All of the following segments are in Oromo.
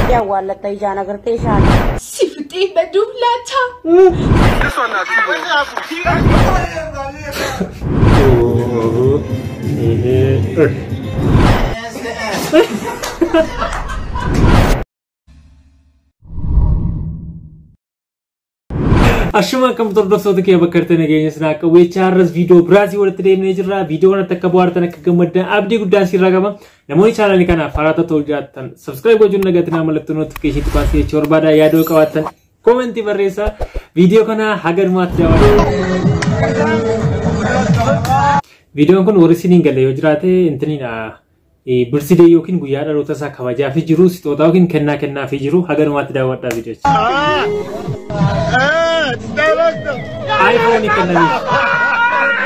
क्या हुआ लगता है जाना करते शान सिफती बदूला था Ashuma kam tordoftoota kee bakka artanii nageenyas naa akka weechaarras viidiyoo biraasii walitti deemnee jirra. Viidiyoo kanatti akka bohaartan akka gammaddan abdii guddaan sirraa qaba. Namoonni chaanalii kanaaf haaraa ta'uu jaallatan subscribe gochuun nagatinaa mallattoo notification baasii jechuu barbaada. Yaadoo qabaattan comment barreessaa. Viidiyoo kana haga dhumaatti daawwadhaa. Viidiyoon kun warri siniin galee yoo jiraate intiniidha. Birthday yookiin guyyaa dhaloota isaa kabajaafii jiru sixootaa yookiin kennaafii jiru haga dhumaatti daawwadhaa viidiyoo. iPhone kennaafii.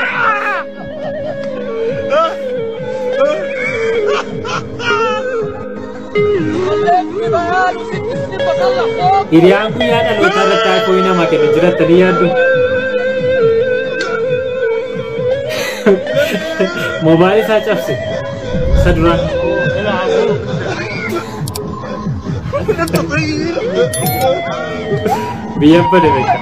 Hiriyaan guyyaa dhaloota irratti iPhone namaa kennu jiraatanii yaaddu. Mobile isaa cabse. Saduraan. Biyya bade beeka.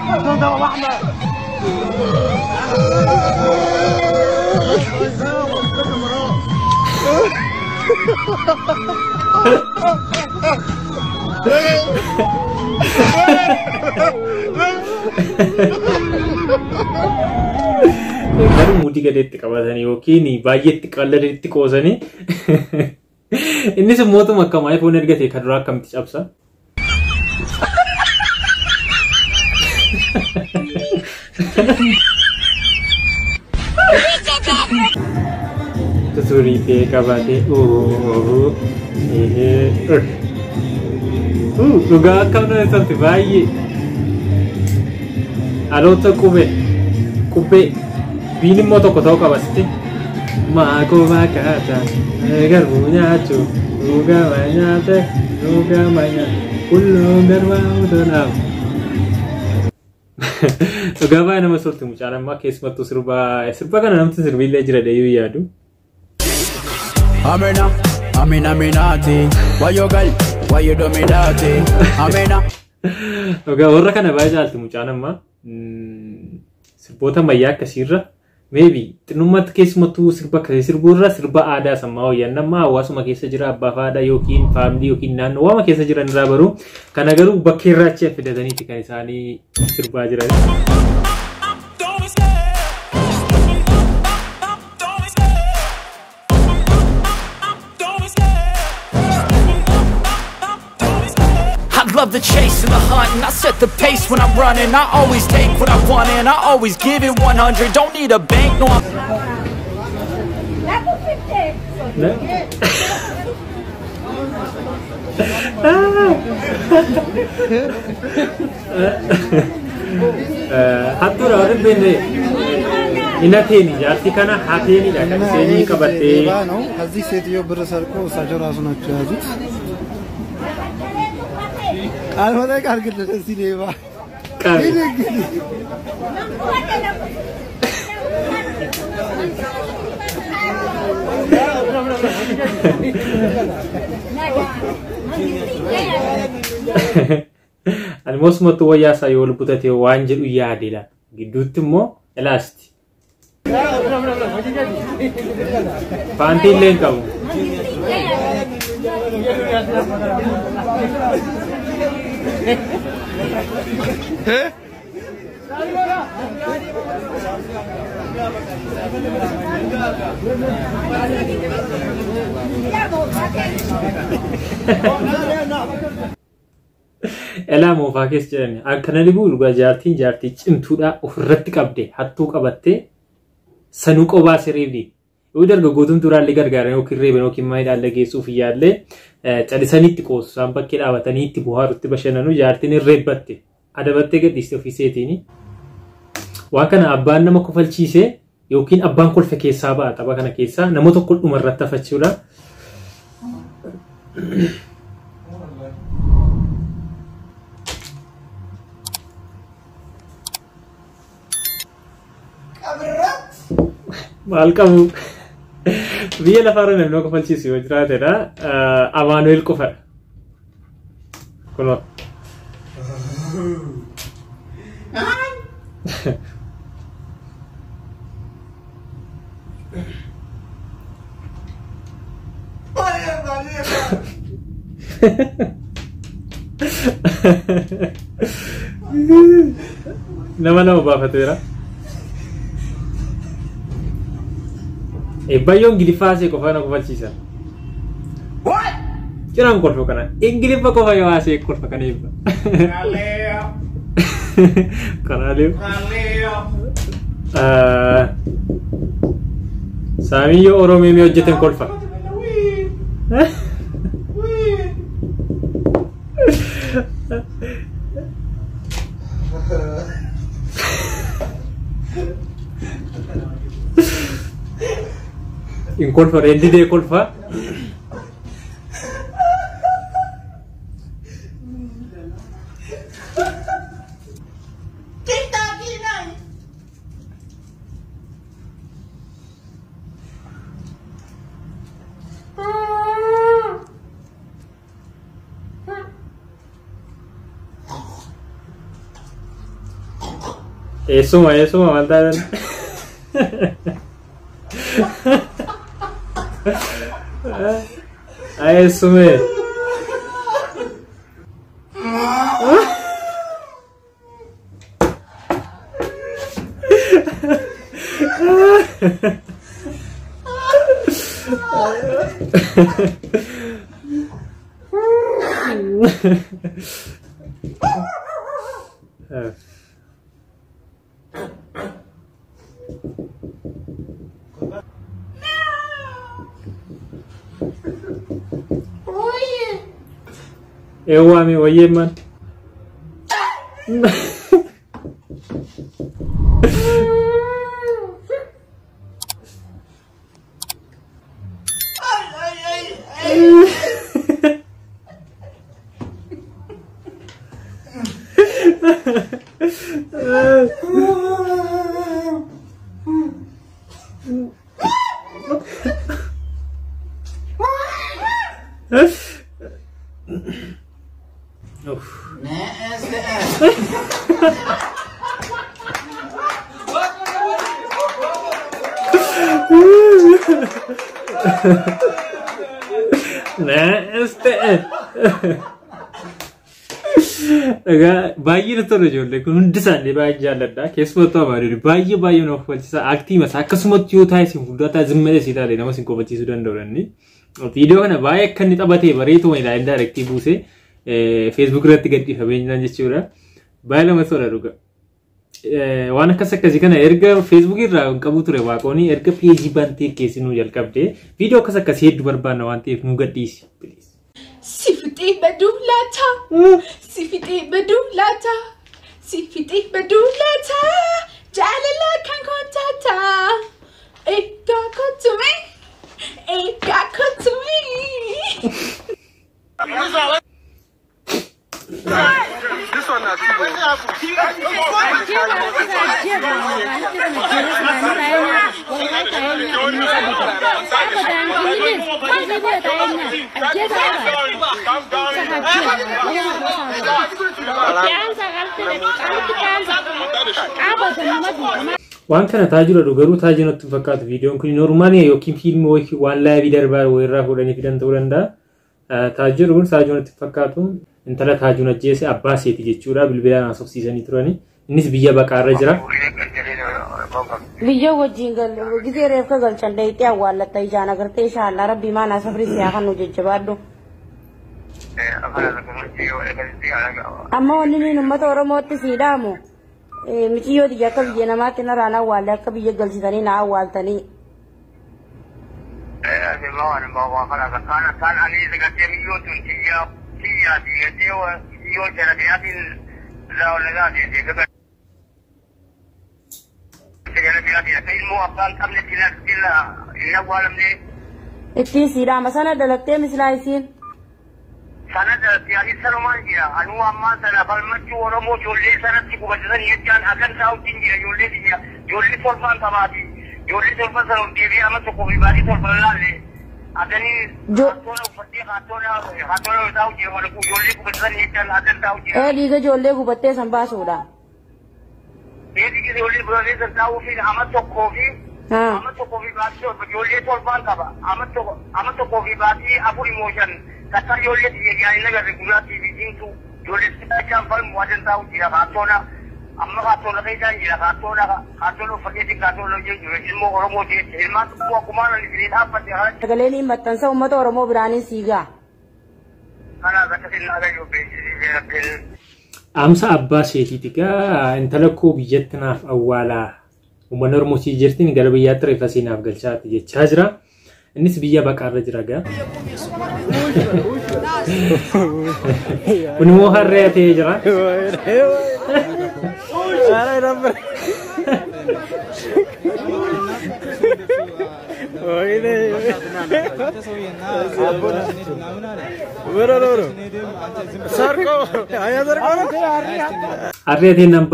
Garuu mudii gadeetti qabatanii yookiin baay'eetti qalladanitti qoosanii innis mootuma akkam iPhone ergate kan duraa akkamitti cabsa. Tuturii ta'e qabatee dhugaa akkam nama sabti baay'ee dhaloota qubbee biin immoo tokko ta'uu qabasitti maakoo maakaata garbuu nyaachuu dhugama nyaate dhugama nyaate kulluun garbaa utonaaf. Dhugaa baay'ee nama sorti mucaalammaa keessumattuu sirba kana namti sirbiillee jira deeyyuu yaadu. Amina, amina minaati, wayo gal, wayo dominaati, amina. Dhugaa warra kana baay'ee jaalti mucaalammaa sirboota ammayyaa akkasiirra. Maybe xinnummaatti keessumattuu sirba akkasii sirbuurra sirba aadaa sammaa hoyyannammaa hawaasuma keessa jira abbaa fi haadha yookiin faamilii yookiin naannoo waama keessa jiran irraa baruu kana garuu bakka irraachi fidataniiti kan isaanii sirbaa jiran. Love the chase and the hunt, and I set the pace when I'm running. I always take what I want and I always give it 100. Don't need a bank, no. Hattura warri beenne inateeni jaartii kana hateeni dha kan seenii qabattee. Azii seetiyoo birra sarkoo usaachoo raasuu nachu yaazut. Almada kargil sinema. Almost matu wayyaa isaa yoo lubbutate waan jedhu yaadila. Gidduutti immoo elasti. Paantii illee hin qabu. Elaa moofaa keessa jedhani akkana libuu dhugaa jaartii cimtuudha ofirratti qabde hattuu qabattee sanuu qobaa siriibdi. Yoo dargaggootuun duraallee gargaaran yookiin reeban yookiin maayidhaan geessuuf iyyaallee calisanitti qoosu isaan bakkee dhaabatanii itti buhaarutti bashannanu jaartiin irreebbatte adabattee gadhiiste ofiiseetiin waan kana abbaan nama kofalchiisee yookiin abbaan kolfe keessaa ba'a tapha kana keessaa nama tokko dhuma irratti hafachuudha. Maal qabu Biyya lafaarra namni akka falchiisu yoo jiraatedha. Amaanuel qofa. Kunoo. Nama baafateera. Bayyoon gilifaasee qofa na kofalchiisa. What? Jiraan kolfa kana. Ingiliffa qofa yoo haasee kolfa kana eebba. Kanaaleo. Saamiyyoo Oromoo hojjetan kolfa. In kolfa rendi de kolfa. Eso maldad. Eso me. Ewami oye man. Baay'ee tola ijoollee kun hundi isaanii baay'ee jaalladha. Keessumattuu abaaduu baay'ee nama kofalchiisa. Aktii masaa akkasumatti yoo taa'e isin fuuldura zimmadee si ilaalee nama isin kofalchiisuu danda'u. Viidiyoo kana baay'ee akka inni taphatee bareetu wayii ilaalee daayirektii buusee Facebook irratti gadhiifamee jiran jechuudha. Baay'ee nama tola dhuga. Waan akkasii kana erga Facebook irraa qabu ture waaqooni erga peejii bantee keessinuu jalqabdee viidiyoo akkasii hedduu barbaanna waan ta'eef nu gadhiisi. Sifiti badulata, sifiti badulata, sifiti badulata, jalala kan kontata, eka kotumi, eka kotumi. This one not waan kana taajira garuu taajira natti fakkaatu viidiyoon kun normaali yookiin fiilmii waan laayivii darbaa irraa fuudhanii fidan ta'uu danda'a. Taajirri kun taajira natti fakkaatu intala taajuna jeese abbaa seeti jechuudha bilbilaan haasofsiisanii turani. Innis biyya baqaarra jira. Biyya wajjin gisee reefka galchan deetti awwaalatta ijaan agartee inshallah rabbi maana safri siyaa kan nu jajjabaadhu. Amma wanni niin uummata Oromootti siidhaamu michiyyoo biyya akka biyya namaatti narraan awwaalle akka biyya galchitanii na awwaaltanii. Ittiin siidhaama sana dalagtee mislaa isiin. Sana dalagtee ani sanumaan jira. Anuu ammaa sana falmachuu Oromoo ijoollee sanatti qubachisan jechaan akkan taa'utti hin jira ijoollee biyya ijoollee torban tabaati. Ijoollee torba sana deebi'ee amma tokko fi baay'ee torba laalle adanii haatona uffattee haatona taa'u jira wala ijoollee gubattanii jechaan adan taa'u jira. Dhiiga ijoollee gubattee san baasuudha. Dhiiga ijoollee gubattee san taa'uu fi amma tokkoo fi baasii torba ijoollee torbaan qaba. Amma tokkoo fi baasii afur imoojan kattaa ijoollee yaa'in agarre gurraattii fi diimtuu ijoollee xixiqqaan falmu adan taa'u jira haatona. Amma haatona keessaan jira haatona uffateetiin haatona hojii jiru ilmoo Oromoo jechuudha ilmaan tokko akkumaan inni dhaabbate haa. Sagaleen maxxansa uummata Oromoo biraanii siigaa. Kanaaf akkasiin nagayyoo beeksisee. Amsa abbaa seetiiti gaa intala koo biyyatti naaf awwaalaa uummanni Oromoo sii jirtiin gara biyyaatti reeffa siinaaf galchaati jechaa jira. Innis biyya baqaarra jira gaa. Kun immoo harree ta'ee jira. Aray number. Oye. Bro. Sarko. Aya sarko. Harree hateen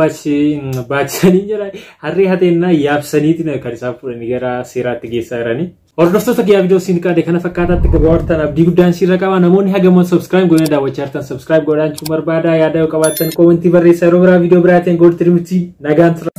baachisanii jira. Harree hateen yaabsaniitiin kan isaan fudhanii gara seeraatti geessaa jiranii. Hordoftoota guyyaa viidiyoo siin qaade kana fakkaataatti gabaabatan abdii guddaan sirra qaba. Namoonni hagaman subscribe godhanii daawwachaa jirtan subscribe godhachuu barbaada. Yaada yoo qabaattan komentii barreessaa yeroo biraa viidiyoo biraatiin gooltirmiti nagaan tura.